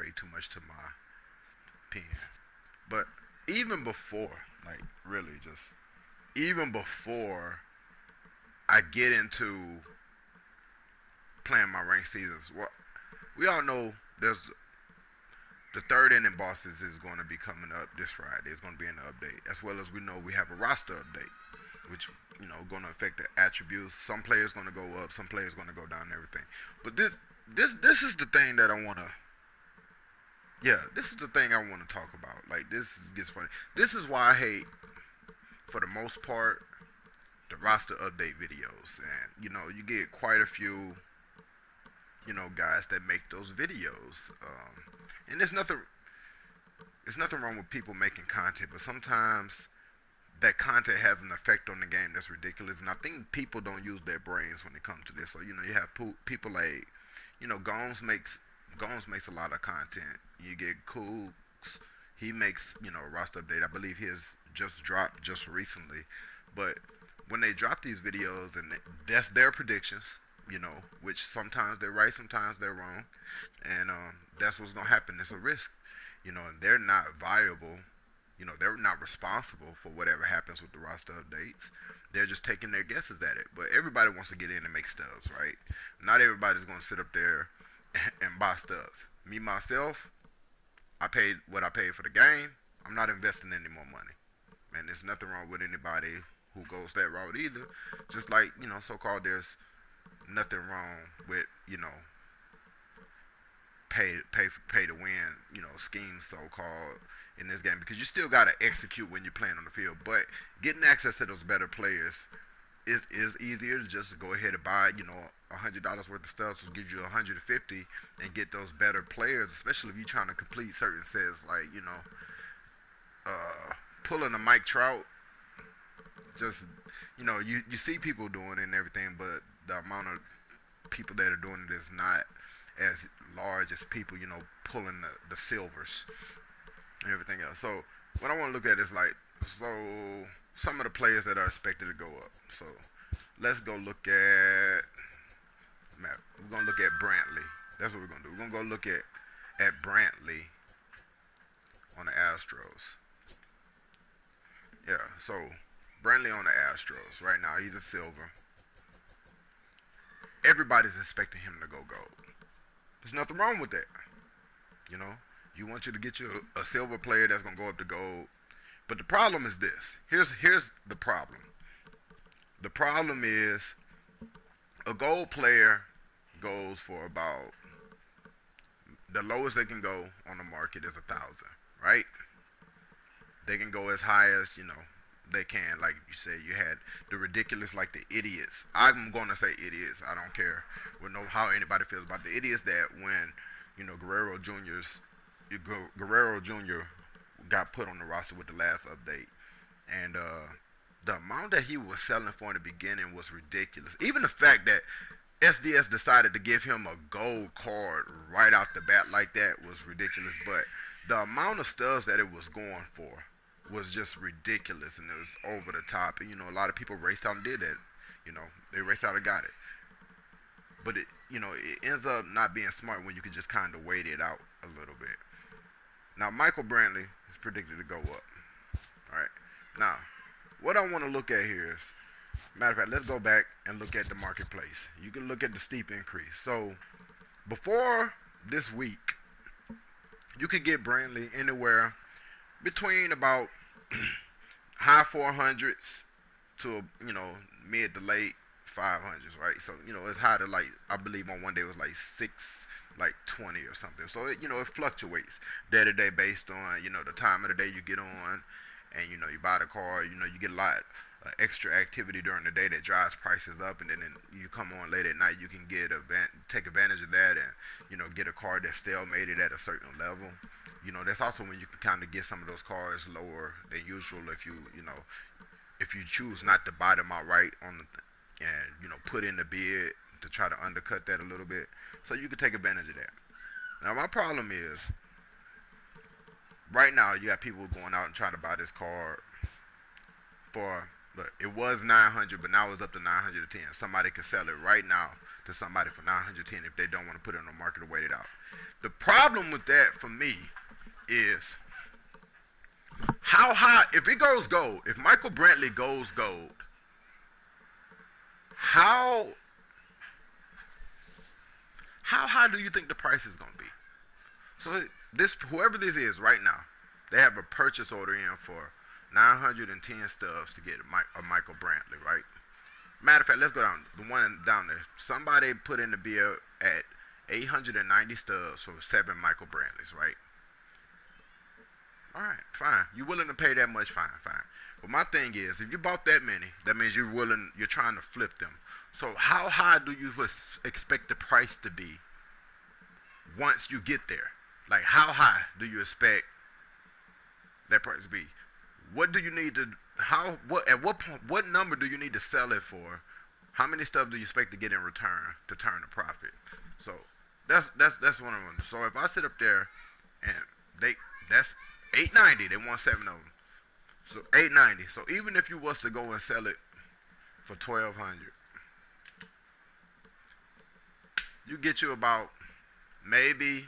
way too much to my pen. But even before, like really, just even before I get into playing my ranked seasons, well, we all know there's the third inning bosses is going to be coming up this Friday. It's going to be in the update, as well as we know we have a roster update, which going to affect the attributes. Some players going to go up, some players going to go down, and everything. But this is the thing that I want to. Yeah, this is the thing I want to talk about. Like gets funny. This is why I hate, for the most part, the roster update videos, and you get quite a few guys that make those videos. And there's nothing wrong with people making content, but sometimes that content has an effect on the game that's ridiculous. And I think people don't use their brains when it comes to this. So you have people like Gomes makes a lot of content. You get Cooks. He makes a roster update. I believe his just dropped just recently. But when they drop these videos and that's their predictions, which sometimes they're right, sometimes they're wrong, and that's what's gonna happen. It's a risk, and they're not viable. They're not responsible for whatever happens with the roster updates. They're just taking their guesses at it. But everybody wants to get in and make stubs, right? Not everybody's gonna sit up there and buy stubs. Me myself, I paid what I paid for the game. I'm not investing any more money. And there's nothing wrong with anybody who goes that route either. Just like, so-called there's nothing wrong with, pay to win, schemes so-called in this game, because you still got to execute when you're playing on the field. But getting access to those better players is easier to just go ahead and buy, $100 worth of stuff, so give you 150 and get those better players, especially if you're trying to complete certain sets, like, pulling a Mike Trout. Just, you see people doing it and everything, but the amount of people that are doing it is not as large as people, pulling the silvers and everything else. So what I want to look at is like, some of the players that are expected to go up. So let's go look at, we're going to look at Brantley. That's what we're going to do. We're going to go look at Brantley on the Astros. Yeah, so Brantley on the Astros right now, he's a silver. Everybody's expecting him to go gold. There's nothing wrong with that. You want you to get you a silver player that's gonna go up to gold. But the problem is this. Here's the problem. The problem is a gold player goes for about, the lowest they can go on the market is 1,000, right? They can go as high as they can. Like you said, you had the ridiculous, like the idiots. I'm gonna say idiots. I don't care. We know how anybody feels about the idiots that when Guerrero Jr. got put on the roster with the last update, and the amount that he was selling for in the beginning was ridiculous. Even the fact that SDS decided to give him a gold card right out the bat like that was ridiculous. But the amount of stuff that it was going for was just ridiculous, and it was over the top. And a lot of people raced out and did that. They raced out and got it. But it ends up not being smart when you can just kind of wait it out a little bit. Now, Michael Brantley is predicted to go up. All right. Now, what I want to look at here is, matter of fact, let's go back and look at the marketplace. You can look at the steep increase. So, before this week, you could get Brantley anywhere between about high 400s to mid to late 500s, right? So it's high to, like, I believe on one day it was like 20 or something. So it fluctuates day to day based on the time of the day you get on, and you buy the car. You get a lot extra activity during the day that drives prices up, and then you come on late at night, you can take advantage of that, and get a car that's stalemated at a certain level. That's also when you can kind of get some of those cars lower than usual if you choose not to buy them outright and put in the bid to try to undercut that a little bit, so you can take advantage of that. Now my problem is, right now you got people going out and trying to buy this car for, look, it was 900, but now it's up to 910. Somebody can sell it right now to somebody for 910 if they don't want to put it on the market or wait it out. The problem with that for me is how high, if it goes gold, if Michael Brantley goes gold, how high do you think the price is going to be? So this, whoever this is right now, they have a purchase order in for 910 stubs to get a Michael Brantley, right? Matter of fact, let's go down. The one down there. Somebody put in the bill at 890 stubs for 7 Michael Brantleys, right? All right, fine. You willing to pay that much? Fine, fine. But my thing is, if you bought that many, that means you're trying to flip them. So how high do you expect the price to be once you get there? Like, how high do you expect that price to be? What do you need to, at what point, what number do you need to sell it for? How many stuff do you expect to get in return to turn a profit? So that's one of them. So if I sit up there and that's 890, they want 7 of them. So 890. So even if you was to go and sell it for 1200, you get you about maybe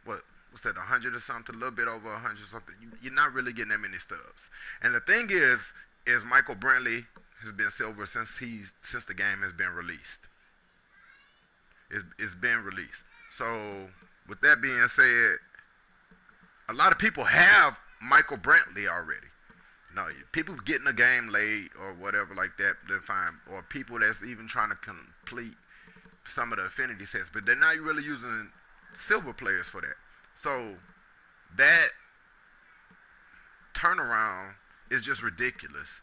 what's that, 100 or something, a little bit over 100 or something. You're not really getting that many stubs. And the thing is Michael Brantley has been silver since the game has been released. It's been released. So with that being said, a lot of people have Michael Brantley already. No, people getting a game late or whatever like that, they're fine. Or people that's even trying to complete some of the affinity sets, but they're not really using silver players for that. So that turnaround is just ridiculous.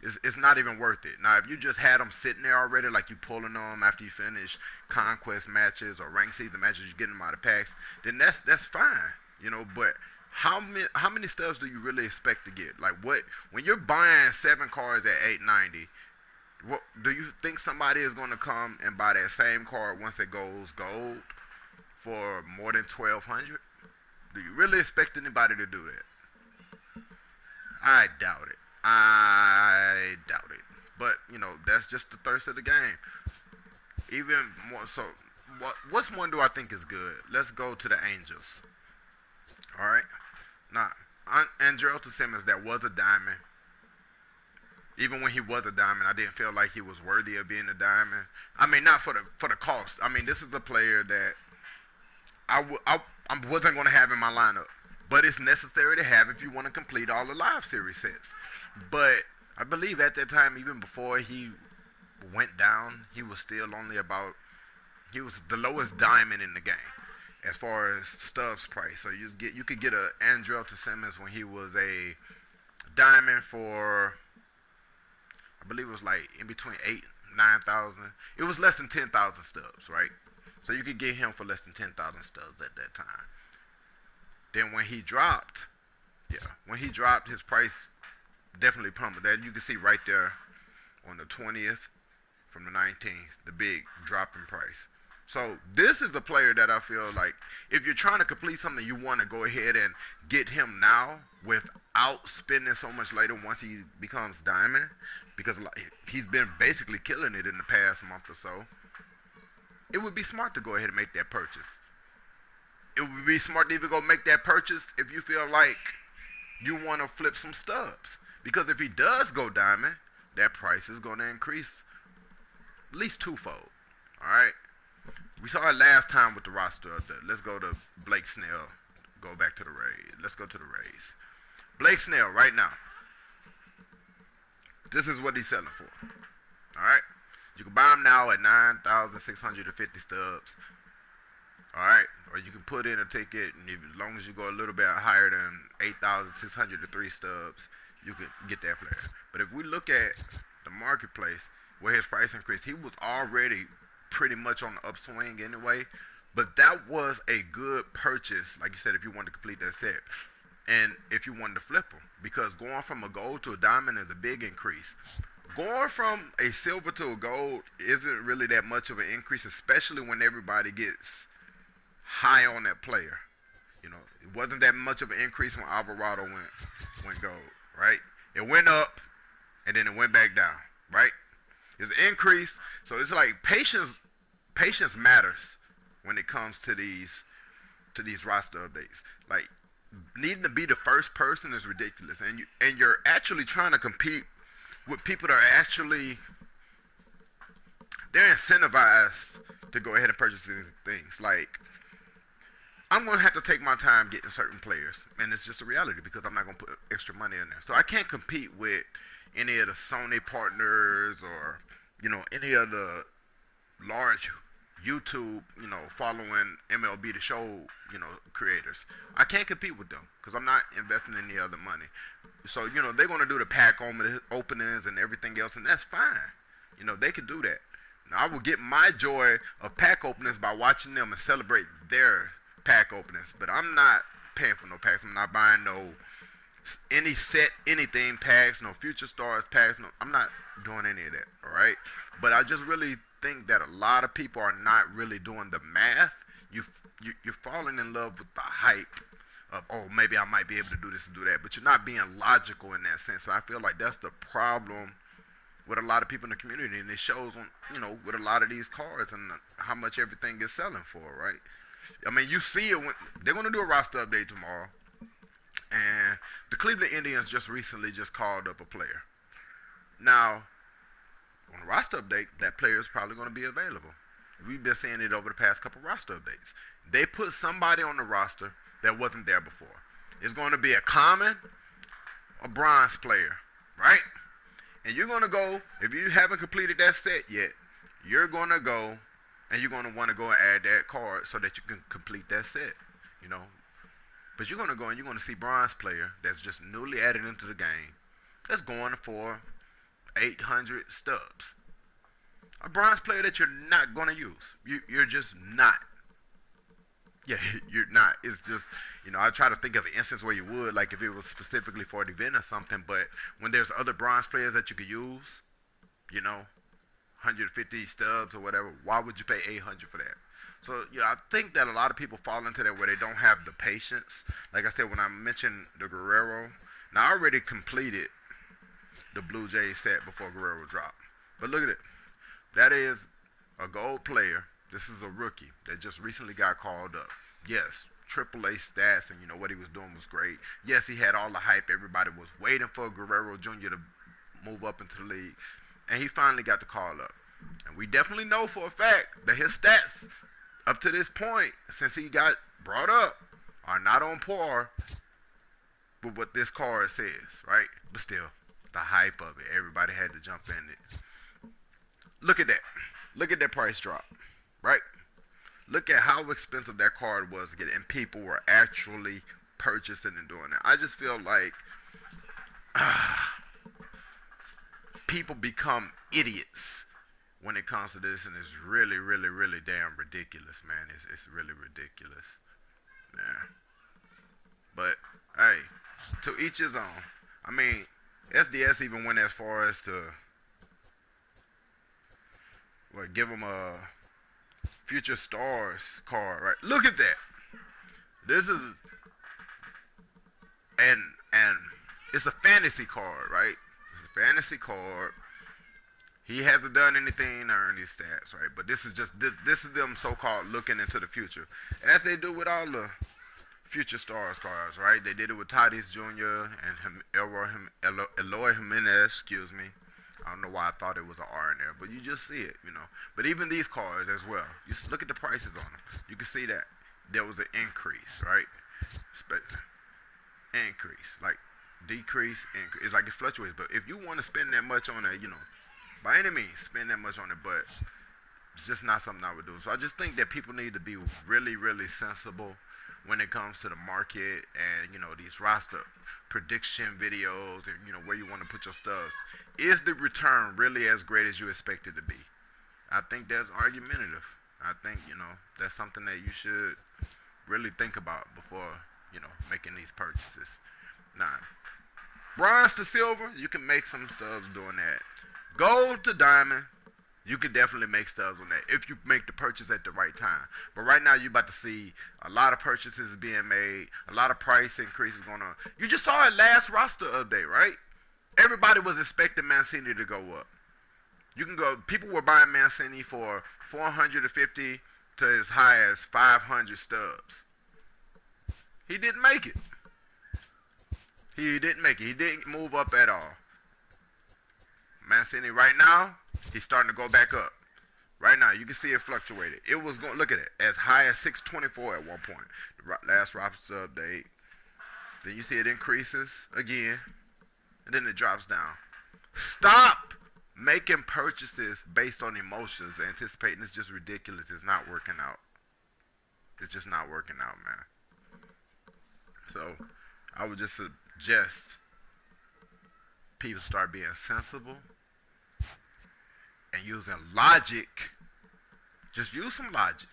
It's not even worth it. Now, if you just had them sitting there already, like you pulling them after you finish conquest matches or ranked season matches, you're getting them out of packs, then that's fine, you know. But how many stubs do you really expect to get? Like, what, when you're buying 7 cards at 890, what do you think somebody is going to come and buy that same card once it goes gold for more than 1200? Do you really expect anybody to do that? I doubt it. I doubt it. But, you know, that's just the thirst of the game. Even more so, what's one do I think is good? Let's go to the Angels. All right? Now, Andrelton Simmons, that was a diamond. Even when he was a diamond, I didn't feel like he was worthy of being a diamond. I mean, not for the cost. I mean, this is a player that I wasn't going to have in my lineup. But it's necessary to have if you want to complete all the live series sets. But I believe at that time, even before he went down, he was still only about, he was the lowest diamond in the game as far as Stubbs price. So you could get a Andrelton Simmons when he was a diamond for, I believe it was like in between 8,000 and 9,000. It was less than 10,000 stubs, right? So you could get him for less than 10,000 stubs at that time. Then when he dropped, his price definitely plummeted. That you can see right there on the 20th from the 19th, the big drop in price. So this is a player that I feel like if you're trying to complete something, you want to go ahead and get him now without spending so much later once he becomes diamond, because he's been basically killing it in the past month or so. It would be smart to go ahead and make that purchase. It would be smart to even go make that purchase if you feel like you want to flip some stubs. Because if he does go diamond, that price is going to increase at least twofold. All right? We saw it last time with the roster. Let's go to Blake Snell. Go back to the Rays. Let's go to the Rays. Blake Snell right now. This is what he's selling for. All right? You can buy him now at 9,650 stubs. All right, or you can put in a ticket, and as long as you go a little bit higher than 8,603 stubs, you can get that player. But if we look at the marketplace where his price increased, he was already pretty much on the upswing anyway. But that was a good purchase, like you said, if you wanted to complete that set, and if you wanted to flip him, because going from a gold to a diamond is a big increase. Going from a silver to a gold isn't really that much of an increase, especially when everybody gets high on that player. You know, it wasn't that much of an increase when Alvarado went gold, right? It went up and then it went back down, right? It's an increase. So it's like patience matters when it comes to these to these roster updates. Like needing to be the first person is ridiculous, and you're actually trying to compete with people that are actually they're incentivized to go ahead and purchase these things. Like I'm gonna have to take my time getting certain players, and it's just a reality because I'm not gonna put extra money in there. So I can't compete with any of the Sony partners or any of the large YouTube following MLB the Show creators. I can't compete with them because I'm not investing any other money. So they're gonna do the pack openings and everything else, and that's fine. They can do that. Now, I will get my joy of pack openings by watching them and celebrate their pack openings, but I'm not paying for no packs. I'm not buying any set anything packs, no future stars packs. No, I'm not doing any of that. All right, but I just really think that a lot of people are not really doing the math. You're falling in love with the hype of, oh, maybe I might be able to do this and do that, but you're not being logical in that sense. So I feel like that's the problem with a lot of people in the community, and it shows on with a lot of these cards and how much everything is selling for, right? I mean, you see it when they're going to do a roster update tomorrow, and the Cleveland Indians just recently just called up a player. Now, on the roster update, that player is probably going to be available. We've been seeing it over the past couple roster updates. They put somebody on the roster that wasn't there before. It's going to be a common, a bronze player, right? And you're going to go, if you haven't completed that set yet, you're going to go and you're going to want to go and add that card so that you can complete that set, But you're going to go and you're going to see bronze player that's just newly added into the game that's going for 800 stubs. A bronze player that you're not going to use. You're just not. Yeah, you're not. It's just, I try to think of an instance where you would, like if it was specifically for an event or something, but when there's other bronze players that you could use, 150 stubs or whatever, why would you pay 800 for that? So, I think that a lot of people fall into that where they don't have the patience. Like I said, when I mentioned the Guerrero, now I already completed the Blue Jays set before Guerrero dropped. But look at it. That is a gold player. This is a rookie that just recently got called up. Yes, AAA stats and what he was doing was great. Yes, he had all the hype. Everybody was waiting for Guerrero Jr. to move up into the league. And he finally got the call up. And we definitely know for a fact that his stats up to this point, since he got brought up, are not on par with what this card says, right? But still, the hype of it. Everybody had to jump in it. Look at that. Look at that price drop, right? Look at how expensive that card was to get, and people were actually purchasing and doing it. I just feel like people become idiots when it comes to this, and it's really, really, really damn ridiculous, man. It's really ridiculous. Yeah. But, hey, to each his own. I mean, SDS even went as far as to give him a Future Stars card, right? Look at that. This is and it's a fantasy card, right? It's a fantasy card. He hasn't done anything to earn these stats, right? But this is just this is them so-called looking into the future, as they do with all the Future Stars cards, right? They did it with Tatis Jr. and Eloy Jimenez, excuse me. I don't know why I thought it was an R in there, but you just see it, But even these cards as well, you look at the prices on them. You can see that there was an increase, right? Increase, like decrease, increase. It's like it fluctuates. But if you want to spend that much on it, by any means, spend that much on it. But it's just not something I would do. So I just think that people need to be really, really sensible when it comes to the market and these roster prediction videos and where you want to put your stuff. Is the return really as great as you expect it to be? I think that's argumentative. I think that's something that you should really think about before making these purchases. Now, bronze to silver, you can make some stubs doing that. Gold to diamond, you can definitely make stubs on that if you make the purchase at the right time. But right now, you're about to see a lot of purchases being made, a lot of price increases going on. You just saw it last roster update, right? Everybody was expecting Mancini to go up. You can go. People were buying Mancini for 450 to as high as 500 stubs. He didn't make it. He didn't make it. He didn't move up at all. Mancini right now, he's starting to go back up. Right now, you can see it fluctuated. It was going. Look at it, as high as 624 at one point. The last roster update. Then you see it increases again, and then it drops down. Stop making purchases based on emotions, anticipating. It's just ridiculous. It's not working out. It's just not working out, man. So, I would just suggest people start being sensible and using logic. Just use some logic,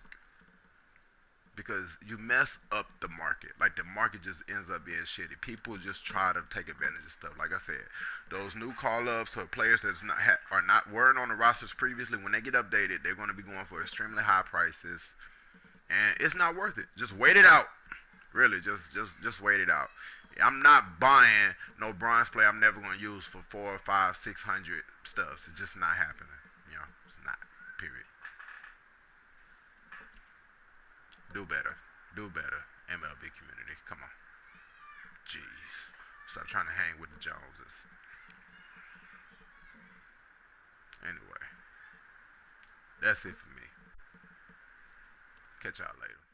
because you mess up the market. Like, the market just ends up being shitty. People just try to take advantage of stuff. Like I said, those new call-ups or players that weren't on the rosters previously, when they get updated, they're going to be going for extremely high prices, and it's not worth it. Just wait it out. Really, just wait it out. I'm not buying no bronze player I'm never going to use for 400, 500, 600 stuffs. It's just not happening. It's not. Period. Do better. Do better. MLB community. Come on. Jeez. Stop trying to hang with the Joneses. Anyway. That's it for me. Catch y'all later.